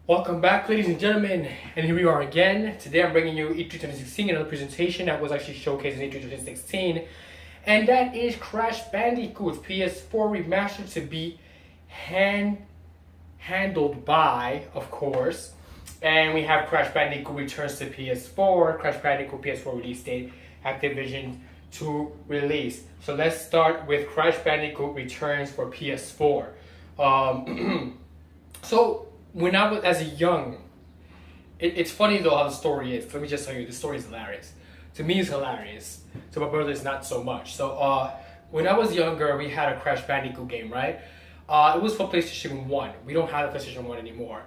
Welcome back, ladies and gentlemen, and here we are again. Today I'm bringing you E3 2016, another presentation that was actually showcased in E3 2016, and that is Crash Bandicoot PS4 Remastered to be handled by, of course, and we have Crash Bandicoot Returns to PS4, Crash Bandicoot PS4 release date, Activision to release. So let's start with Crash Bandicoot Returns for PS4. So when I was as a young, it's funny though how the story is. Let me just tell you, the story is hilarious. To me, it's hilarious. To my brother, it's not so much. So when I was younger, we had a Crash Bandicoot game, right? It was for PlayStation 1. We don't have a PlayStation 1 anymore.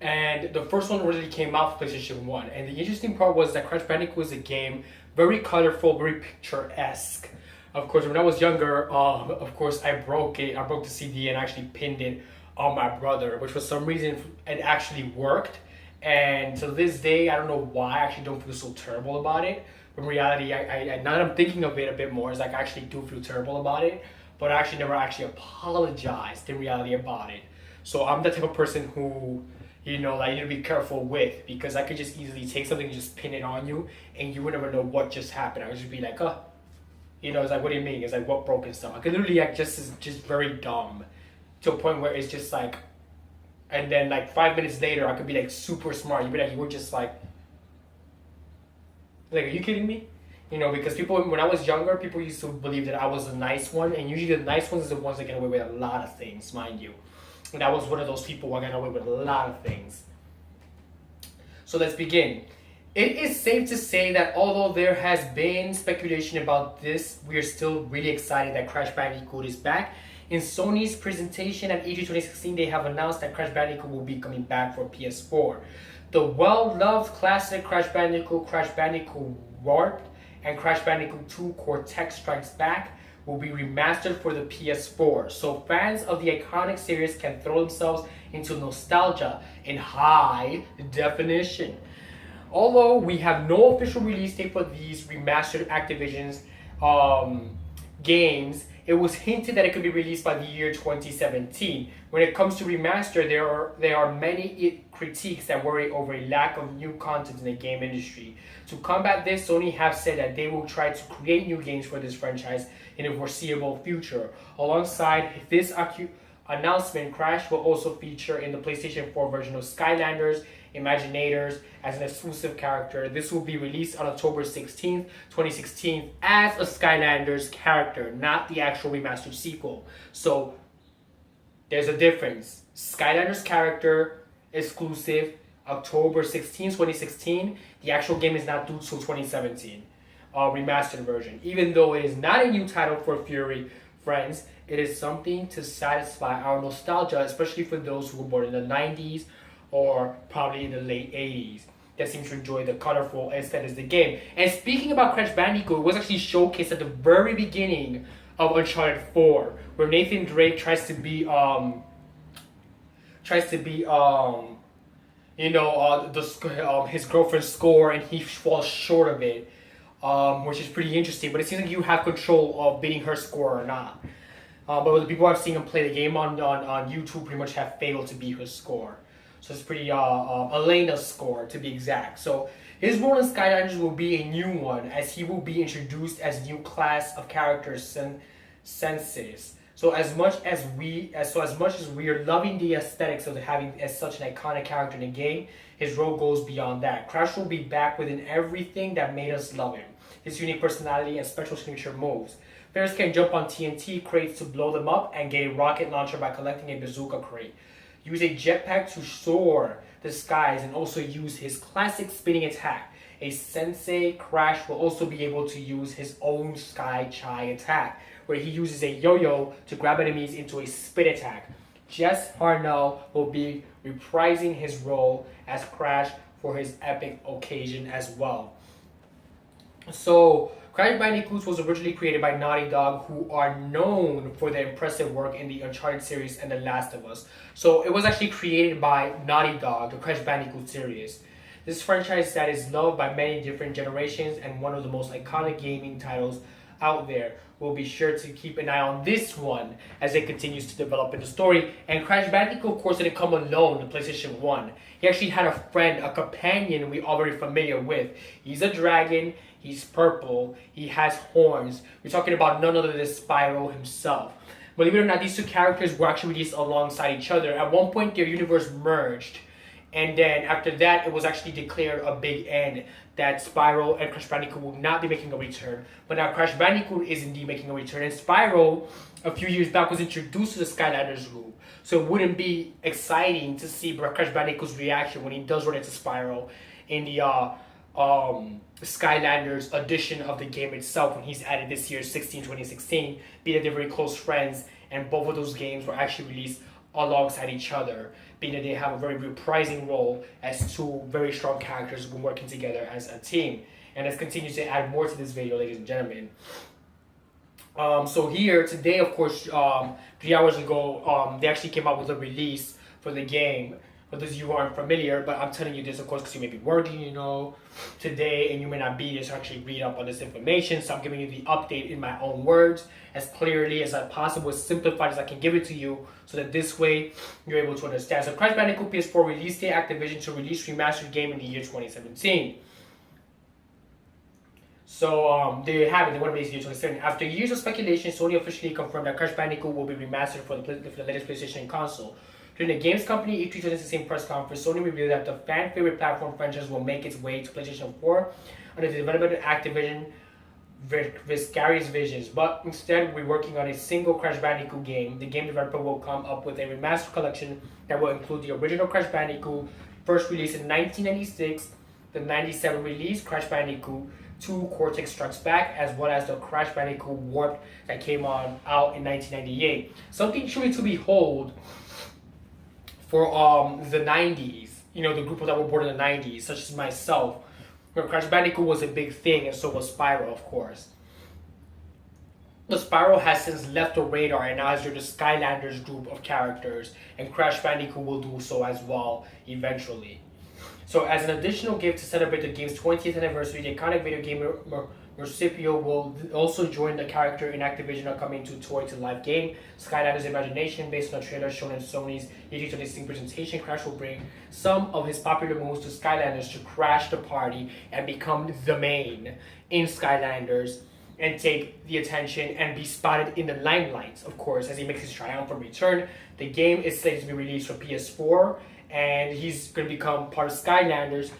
And the first one really came out for PlayStation 1. And the interesting part was that Crash Bandicoot was a game very colorful, very picturesque. Of course, when I was younger, of course, I broke it. I broke the CD and actually pinned it on my brother, which for some reason it actually worked. And to this day, I don't know why. I actually don't feel so terrible about it. But in reality, I now that I'm thinking of it a bit more, it's like I actually do feel terrible about it. But I actually never actually apologized in reality about it. So I'm the type of person who, like you need to be careful with, because I could just easily take something and just pin it on you, and you would never know what just happened. I would just be like, it's like, what do you mean? It's like, what broke and stuff. I could literally like just very dumb, to a point where it's just like, and then like 5 minutes later, I could be like super smart. You'd be like, you were just like, are you kidding me? Because people, when I was younger, people used to believe that I was the nice one, and usually the nice ones are the ones that get away with a lot of things, mind you. And I was one of those people who got away with a lot of things. So let's begin. It is safe to say that although there has been speculation about this, we are still really excited that Crash Bandicoot is back. In Sony's presentation at E3 2016, they have announced that Crash Bandicoot will be coming back for PS4. The well-loved classic Crash Bandicoot Warped, and Crash Bandicoot 2 Cortex Strikes Back will be remastered for the PS4, so fans of the iconic series can throw themselves into nostalgia in high definition. Although we have no official release date for these remastered Activision's games, it was hinted that it could be released by the year 2017. When it comes to remaster, there are many critiques that worry over a lack of new content in the game industry. To combat this, Sony have said that they will try to create new games for this franchise in the foreseeable future. Alongside this announcement, Crash will also feature in the PlayStation 4 version of Skylanders, Imaginators as an exclusive character. This will be released on October 16th, 2016 as a Skylanders character, not the actual remastered sequel. So there's a difference. Skylanders character, exclusive, October 16th, 2016. The actual game is not due till 2017. Remastered version. Even though it is not a new title for Fury friends, it is something to satisfy our nostalgia, especially for those who were born in the 90s or probably in the late 80s that seem to enjoy the colorful aesthetic of the game. And speaking about Crash Bandicoot, it was actually showcased at the very beginning of Uncharted 4, where Nathan Drake tries to be his girlfriend's score, and he falls short of it, which is pretty interesting. But it seems like you have control of beating her score or not. But the people I've seen him play the game on YouTube pretty much have failed to beat her score. So it's pretty Elena's score to be exact. So his role in Skylanders will be a new one, as he will be introduced as a new class of characters, senses. So as much as we are loving the aesthetics of having as such an iconic character in the game, his role goes beyond that. Crash will be back within everything that made us love him. His unique personality and special signature moves. Players can jump on TNT crates to blow them up and get a rocket launcher by collecting a bazooka crate. Use a jetpack to soar the skies and also use his classic spinning attack. A Sensei Crash will also be able to use his own Sky Chai attack, where he uses a yo-yo to grab enemies into a spin attack. Jess Harnell will be reprising his role as Crash for his epic occasion as well. So Crash Bandicoot was originally created by Naughty Dog, who are known for their impressive work in the Uncharted series and The Last of Us. So it was actually created by Naughty Dog, the Crash Bandicoot series. This franchise that is loved by many different generations and one of the most iconic gaming titles out there. we'll be sure to keep an eye on this one as it continues to develop in the story. And Crash Bandicoot, of course, didn't come alone in PlayStation 1. He actually had a friend, a companion we already familiar with. He's a dragon, he's purple, he has horns. We're talking about none other than Spyro himself. Believe it or not, these two characters were actually released alongside each other. At one point, their universe merged. And then after that, it was actually declared a big end that Spyro and Crash Bandicoot will not be making a return. But now Crash Bandicoot is indeed making a return. And Spyro, a few years back, was introduced to the Skylanders group. So it wouldn't be exciting to see Crash Bandicoot's reaction when he does run into Spyro in the Skylanders edition of the game itself when he's added this year, 2016, being that they're very close friends. And both of those games were actually released alongside each other, being that they have a very reprising role as two very strong characters who've been working together as a team. And let's continue to add more to this video, ladies and gentlemen. So here, today, of course, 3 hours ago, they actually came out with a release for the game. For those of you who aren't familiar, but I'm telling you this, of course, because you may be working, today, and you may not be there to actually read up on this information. So I'm giving you the update in my own words, as clearly as possible, as simplified as I can give it to you, so that this way you're able to understand. So Crash Bandicoot PS4 release date, Activision to release remastered game in the year 2017. So there you have it. They want to release the year 2017. After years of speculation, Sony officially confirmed that Crash Bandicoot will be remastered for the latest PlayStation console. During the Games Company E3 2016 press conference, Sony revealed that the fan-favorite platform franchise will make its way to PlayStation 4 under the development of Activision Vicarious Visions, but instead we're working on a single Crash Bandicoot game. The game developer will come up with a remastered collection that will include the original Crash Bandicoot, first released in 1996, the 97 release Crash Bandicoot 2 Cortex Strikes Back, as well as the Crash Bandicoot Warped that came out in 1998. Something truly to behold for the 90s, the group that were born in the 90s, such as myself, where Crash Bandicoot was a big thing, and so was Spyro, of course. The Spyro has since left the radar and now has joined the Skylanders group of characters, and Crash Bandicoot will do so as well eventually. So as an additional gift to celebrate the game's 20th anniversary, the iconic video game Marsupial will also join the character in Activision upcoming toy-to-life game Skylanders Imagination. Based on a trailer shown in Sony's E3 2016 presentation, Crash will bring some of his popular moves to Skylanders to crash the party and become the main in Skylanders and take the attention and be spotted in the limelight, of course, as he makes his triumphant return. The game is slated to be released for PS4, and he's going to become part of Skylanders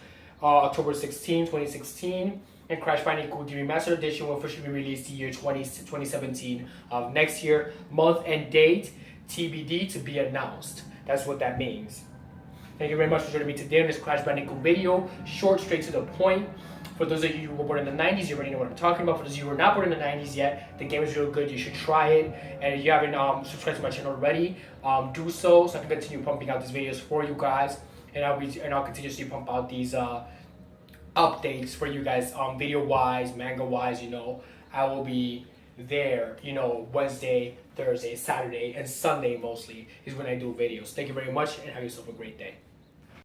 October 16, 2016. And Crash Bandicoot, the Remastered Edition, will officially be released the year 2017 of next year. Month and date, TBD, to be announced. That's what that means. Thank you very much for joining me today on this Crash Bandicoot video. Short, straight to the point. For those of you who were born in the 90s, you already know what I'm talking about. For those of you who were not born in the 90s yet, the game is real good. You should try it. And if you haven't subscribed to my channel already, do so I can continue pumping out these videos for you guys. And I'll continuously pump out these updates for you guys, video wise, manga wise. I will be there, Wednesday, Thursday, Saturday, and Sunday mostly is when I do videos. Thank you very much, and have yourself a great day.